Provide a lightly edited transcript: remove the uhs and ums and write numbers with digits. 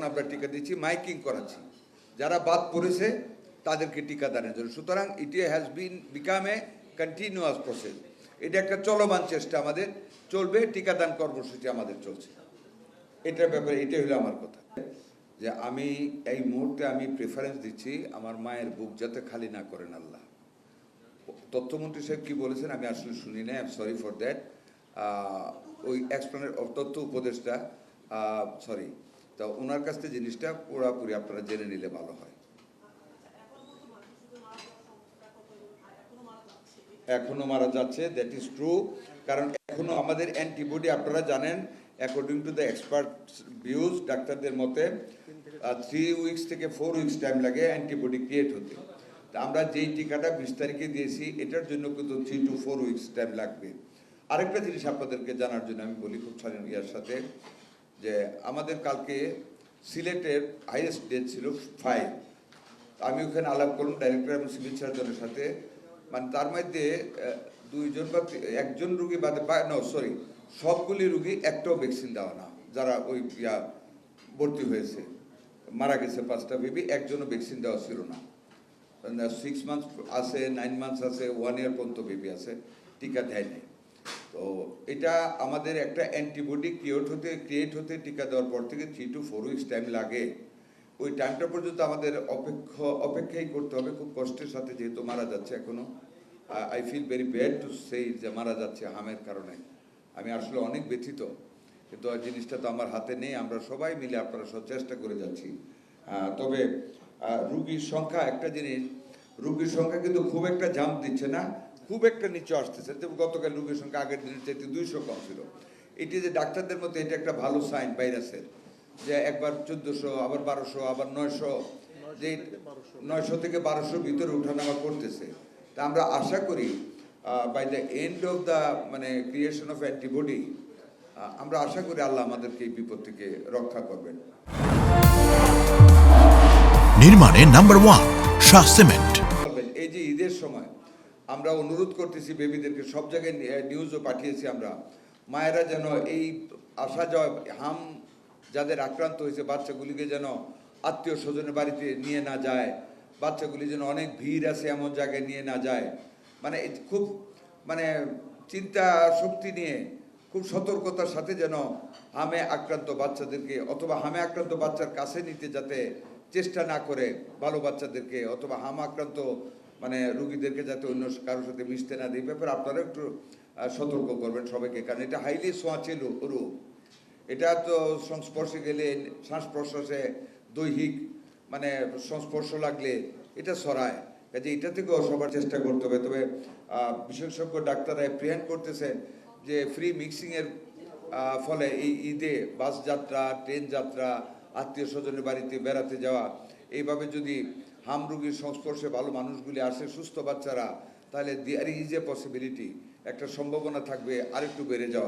আমরা টিকা দিচ্ছি, মাইকিং করাচ্ছি, যারা বাদ পড়েছে তাদেরকে টিকাদানের জন্য। সুতরাং it has become a continuous process. এটা একটা চলমান চেষ্টা আমাদের চলবে, টিকাদান কর্মসূচি আমাদের চলছে। এটার ব্যাপারে এটাই হলো আমার কথা, যে আমি এই মুহূর্তে আমি প্রেফারেন্স দিচ্ছি আমার মায়ের বুক যাতে খালি না করেন আল্লাহ। তথ্যমন্ত্রী সাহেব কি বলেছেন আমি আসলে শুনি না, I am sorry for that. ওই এক্সপ্লেনের তথ্য উপদেষ্টা সরি, তো ওনার কাছ থেকে জিনিসটা পুরোপুরি আপনারা জেনে নিলে ভালো হয়। এখনো মারা যাচ্ছে, দ্যাট ইজ ট্রু। কারণ এখনো আমাদের অ্যান্টিবডি আপনারা জানেন, according to the expert views, ডাক্তারদের মতে 3 উইকস থেকে 4 উইকস টাইম লাগে অ্যান্টিবডি ক্রিয়েট হতে। তা আমরা যেই টিকাটা 20 তারিখে দিয়েছি এটার জন্য কিন্তু 3 to 4 উইকস টাইম লাগবে। আরেকটা জিনিস আপনাদেরকে জানার জন্য আমি বলি খুব ইয়ার সাথে, যে আমাদের কালকে সিলেটের হাইয়েস্ট ডেথ ছিল 5। আমি ওখানে আলাপ করলাম ডাইরেক্টর এবং সিভিল সার্জনের সাথে, মানে তার মধ্যে 2জন বা 1জন রুগী বাদে সবগুলি রুগী একটাও ভ্যাকসিন দেওয়া না, যারা ওই ভর্তি হয়েছে মারা গেছে 5টা বেবি, একজনও ভ্যাকসিন দেওয়া ছিল না। 6 মান্থস আছে, 9 মান্থস আছে, 1 ইয়ার পর্যন্ত বেবি আছে, টিকা দেয় নাই। তো এটা আমাদের একটা অ্যান্টিবডি ক্রিয়েট হতে টিকা দেওয়ার পর থেকে 3 to 4 উইকস টাইম লাগে। ওই টাইমটা পর্যন্ত আমাদের অপেক্ষাই করতে হবে, খুব কষ্টের সাথে, যেহেতু মারা যাচ্ছে এখনো। I feel very bad to say যে মারা যাচ্ছে হামের কারণে। আমি আসলে অনেক ব্যথিত, কিন্তু জিনিসটা তো আমার হাতে নেই। আমরা সবাই মিলে আপনারা সব চেষ্টা করে যাচ্ছি। তবে রুগীর সংখ্যা, একটা জিনিস, রুগীর সংখ্যা কিন্তু খুব একটা জাম্প দিচ্ছে না, খুব একটা নিচে আসতেছে। যেমন গতকাল রুগীর সংখ্যা আগের দিনের চাইতে 200 কম ছিল। এটি যে ডাক্তারদের মধ্যে এটা একটা ভালো সাইন ভাইরাসের, যে একবার 1400, আবার 1200, আবার 900, যে 900 থেকে 1200 ভিতরে উঠানামা করতেছে। তা আমরা আশা করি by the end of the creation of antibody, আমরা আশা করি আল্লাহ আমাদেরকে এই বিপদ থেকে রক্ষা করবেন। নির্মাণে নাম্বার 1 শাহ সিমেন্ট। এই যে ঈদের সময় আমরা অনুরোধ করতেছি বেবিদেরকে, সব জায়গায় নিউজও পাঠিয়েছি আমরা, মায়েরা যেন এই আসা যাওয়া হাম যাদের আক্রান্ত হয়েছে বাচ্চাগুলিকে যেন আত্মীয় স্বজনের বাড়িতে নিয়ে না যায়, বাচ্চাগুলি যেন অনেক ভিড় আছে এমন জায়গায় নিয়ে না যায়। খুব চিন্তা শক্তি নিয়ে খুব সতর্কতার সাথে যেন হামে আক্রান্ত বাচ্চাদেরকে, অথবা হামে আক্রান্ত বাচ্চার কাছে নিতে যাতে চেষ্টা না করে ভালো বাচ্চাদেরকে, অথবা হাম আক্রান্ত রুগীদেরকে যাতে অন্য কারোর সাথে মিশতে না দেয়, ব্যাপারে আপনারা একটু সতর্ক করবেন সবাইকে। কারণ এটা হাইলি ছোঁয়াচে রোগ, এটা তো সংস্পর্শে গেলে, শ্বাস প্রশ্বাসে দৈহিক সংস্পর্শ লাগলে এটা ছড়ায়, কাজে এটা থেকেও সবার চেষ্টা করতে হবে। তবে বিশেষজ্ঞ ডাক্তাররা প্রিয়ান করতেছেন যে ফ্রি মিক্সিংয়ের ফলে এই ঈদে বাস যাত্রা, ট্রেন যাত্রা, আত্মীয় স্বজনের বাড়িতে বেড়াতে যাওয়া, এইভাবে যদি হাম রোগীর সংস্পর্শে ভালো মানুষগুলি আসে, সুস্থ বাচ্চারা, তাহলে দেয়ার ইজ এ পসিবিলিটি, একটা সম্ভাবনা থাকবে আরেকটু বেড়ে যাওয়া।